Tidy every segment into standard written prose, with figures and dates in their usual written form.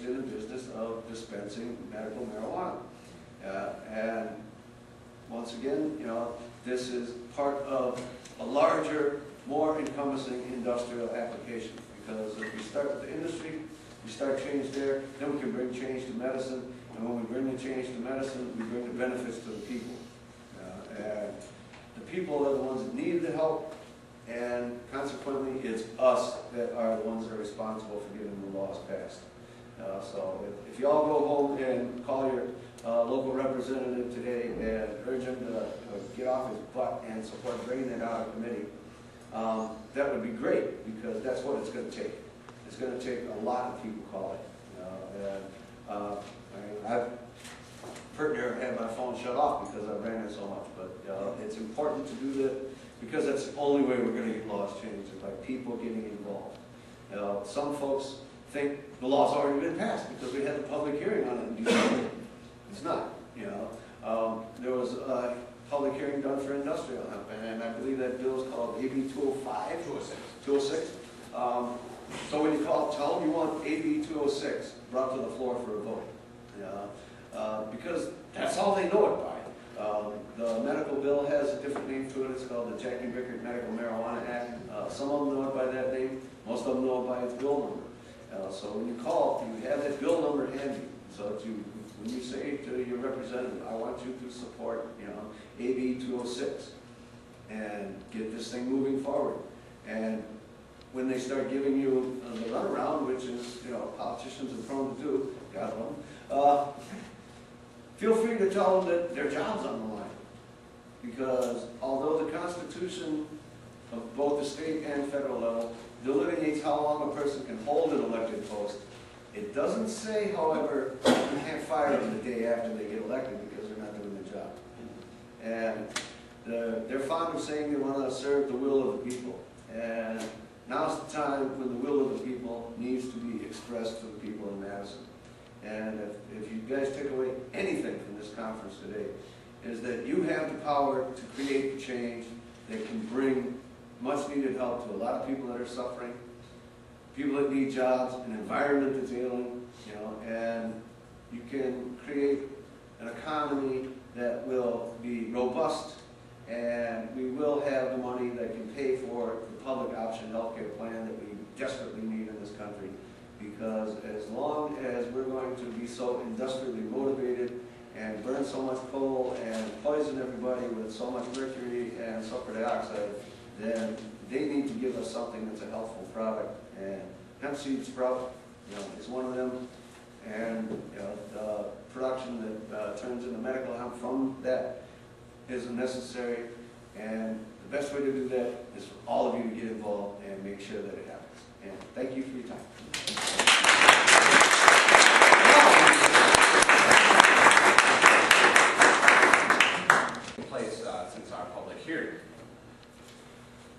in the business of dispensing medical marijuana. And once again, you know, this is part of a larger, more encompassing industrial application, because if we start with the industry, we start change there, then we can bring change to medicine, and when we bring the change to medicine, we bring the benefits to the people. And the people are the ones that need the help, and consequently, it's us that are the ones that are responsible for getting the laws passed. So if you all go home and call your local representative today and urge him to get off his butt and support bringing it out of committee, that would be great, because that's what it's going to take. It's going to take a lot of people calling. I've pretty near had my phone shut off because I ran it so much, but it's important to do that, because that's the only way we're going to get laws changed, is by people getting involved. Some folks think the law's already been passed because we had the public hearing on it in December. It's not, you know. There was a public hearing done for industrial hemp, and I believe that bill is called AB 205? 206. 206. So when you call, tell them you want AB 206 brought to the floor for a vote. Because that's all they know it by. The medical bill has a different name to it. It's called the Jackie Rickard Medical Marijuana Act. Some of them know it by that name. Most of them know it by its bill number. So when you call, you have that bill number handy. So that when you say to your representative, I want you to support, you know, AB 206 and get this thing moving forward. And when they start giving you the runaround, which is, you know, politicians are prone to do, God love them, feel free to tell them that their job's on the line. Because although the Constitution of both the state and federal level delineates how long a person can hold an elected post, it doesn't say, however, you can't fire them the day after they get elected because they're not doing their job. And they're fond of saying they want to serve the will of the people. And now's the time when the will of the people needs to be expressed to the people in Madison. And if you guys take away anything from this conference today, is that you have the power to create the change that can bring much needed help to a lot of people that are suffering, people that need jobs, an environment that's ailing, you know, and you can create an economy that will be robust, and we will have the money that can pay for the public option healthcare plan that we desperately need in this country. Because as long as we're going to be so industrially motivated and burn so much coal and poison everybody with so much mercury and sulfur dioxide, then they need to give us something that's a healthful product. And hemp seed sprout, you know, is one of them. And you know, the production that turns into medical hemp from that is necessary. And the best way to do that is for all of you to get involved and make sure that it happens. And thank you for your time. Since our public hearing.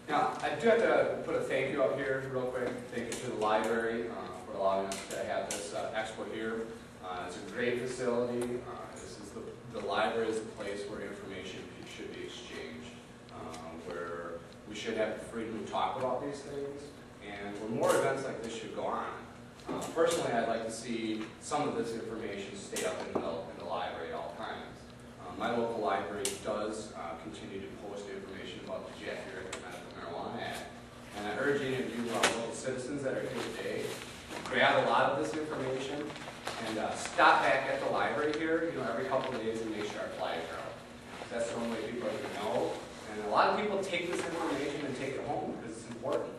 Now, I do have to put a thank you up here real quick. Thank you to the library for allowing us to have this expo here. It's a great facility. This is the library is the place where information should be exchanged, where we should have the freedom to talk about these things, and where more events like this should go on. Personally, I'd like to see some of this information stay up in the library at all times. My local library does continue to post information about the Jackie Rickard Medical Marijuana Act. And I urge any of you local citizens that are here today, grab a lot of this information and stop back at the library here, you know, every couple of days and make sure our flyers are out. That's the only way people are going to know. And a lot of people take this information and take it home because it's important.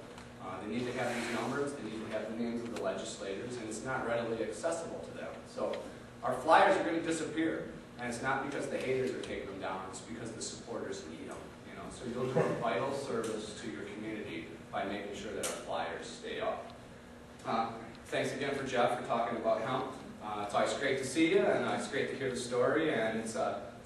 They need to have these numbers, they need to have the names of the legislators, and it's not readily accessible to them. So our flyers are going to disappear. And it's not because the haters are taking them down, it's because the supporters need them. You know? So you'll do a vital service to your community by making sure that our flyers stay up. Thanks again for Jeff for talking about hemp. It's always great to see you, and it's great to hear the story. And it's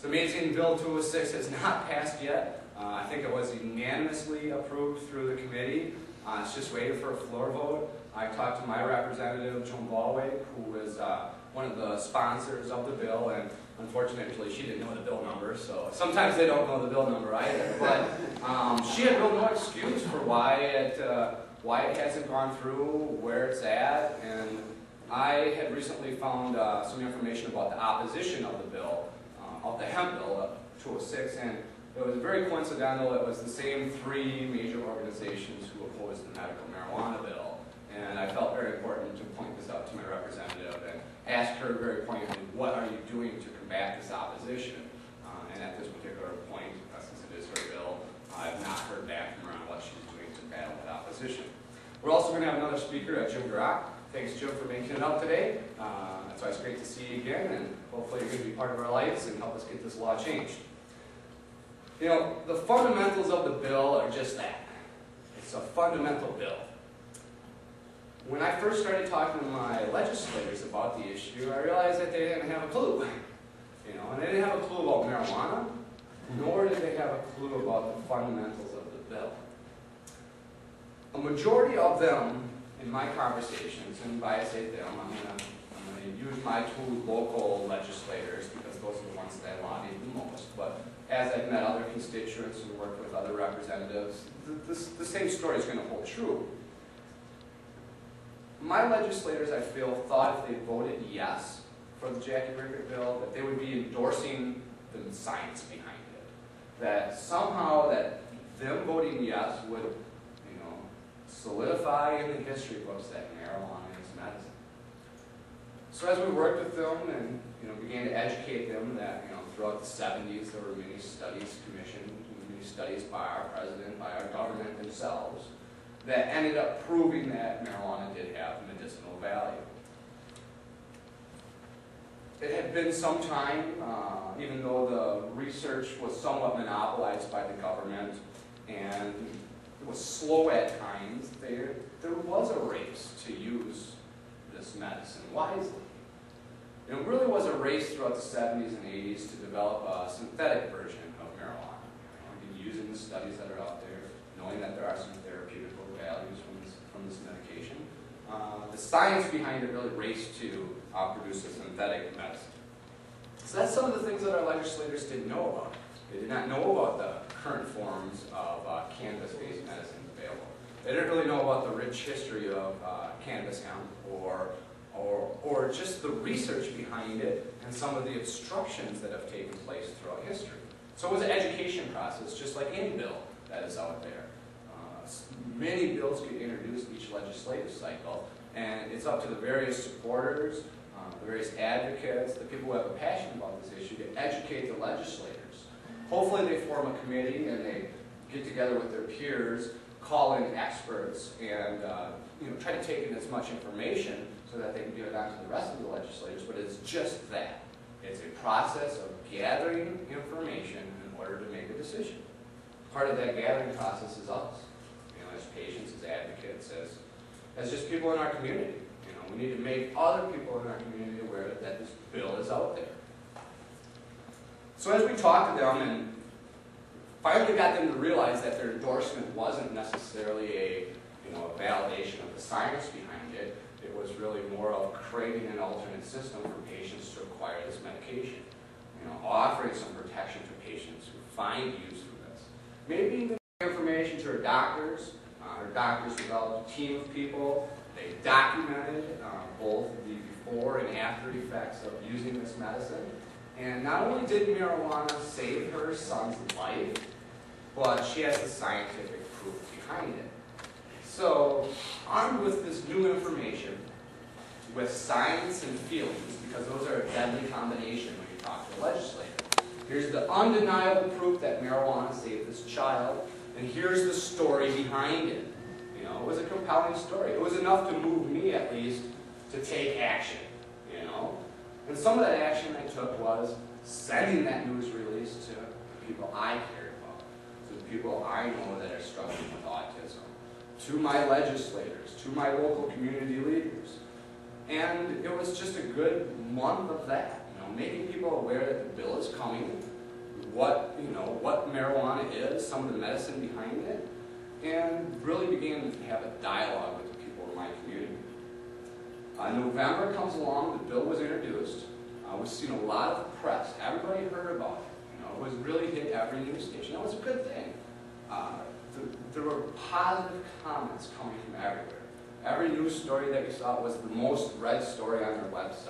amazing Bill 206 has not passed yet. I think it was unanimously approved through the committee. It's just waiting for a floor vote. I talked to my representative, Joan Ballway, who is one of the sponsors of the bill, and unfortunately she didn't know the bill number, so sometimes they don't know the bill number either. But she had no excuse for why it hasn't gone through, where it's at, and I had recently found some information about the opposition of the bill, of the hemp bill, 206, and it was very coincidental. It was the same three major organizations who opposed the medical marijuana bill. And I felt very important to point this out to my representative and ask her very pointedly, what are you doing to combat this opposition? And at this particular point, since it is her bill, I've not heard back from her on what she's doing to battle that opposition. We're also going to have another speaker, Jim Grock. Thanks, Jim, for making it up today. So it's great to see you again, and hopefully you're going to be part of our lives and help us get this law changed. You know, the fundamentals of the bill are just that. It's a fundamental bill. When I first started talking to my legislators about the issue, I realized that they didn't have a clue. You know, and they didn't have a clue about marijuana, nor did they have a clue about the fundamentals of the bill. A majority of them, in my conversations, and by I say them, I'm going to use my two local legislators because those are the ones that I lobbied the most. But as I've met other constituents and worked with other representatives, the same story is going to hold true. My legislators, I feel, thought if they voted yes for the Jackie Rickert bill, that they would be endorsing the science behind it. That somehow that them voting yes would, you know, solidify in the history books that marijuana is medicine. So as we worked with them and, you know, began to educate them that, you know, throughout the 70s there were many studies commissioned, many studies by our president, by our government themselves, that ended up proving that marijuana did have medicinal value. It had been some time, even though the research was somewhat monopolized by the government and it was slow at times, there was a race to use this medicine wisely. And it really was a race throughout the 70s and 80s to develop a synthetic version of marijuana. You know, using the studies that are out there, knowing that there are some therapeutic values from this medication. The science behind it really raced to produce a synthetic medicine. So that's some of the things that our legislators didn't know about. They did not know about the current forms of cannabis-based medicines available. They didn't really know about the rich history of cannabis hemp or just the research behind it and some of the obstructions that have taken place throughout history. So it was an education process, just like any bill that is out there. Many bills get introduced each legislative cycle, and it's up to the various supporters, the various advocates, the people who have a passion about this issue to educate the legislators. Hopefully they form a committee and they get together with their peers, call in experts, and you know, try to take in as much information so that they can give it out to the rest of the legislators, but it's just that. It's a process of gathering information in order to make a decision. Part of that gathering process is us. As patients, as advocates, as just people in our community. You know, we need to make other people in our community aware that this bill is out there. So as we talked to them and finally got them to realize that their endorsement wasn't necessarily a validation of the science behind it, it was really more of creating an alternate system for patients to acquire this medication. You know, offering some protection to patients who find use for this. Maybe even information to our doctors. Our doctors developed a team of people. They documented both the before and after effects of using this medicine. And not only did marijuana save her son's life, but she has the scientific proof behind it. So, armed with this new information, with science and feelings, because those are a deadly combination when you talk to a legislator, here's the undeniable proof that marijuana saved this child, and here's the story behind it. You know, it was a compelling story. It was enough to move me, at least, to take action, you know. And some of that action I took was sending that news release to the people I cared about, to the people I know that are struggling with autism, to my legislators, to my local community leaders. And it was just a good month of that, you know, making people aware that the bill is coming, what marijuana is, some of the medicine behind it, and really began to have a dialogue with the people in my community. November comes along, the bill was introduced. We've seen a lot of press. Everybody heard about it. You know, it was really hit every news station. That was a good thing. There were positive comments coming from everywhere. every news story that you saw was the most read story on their website.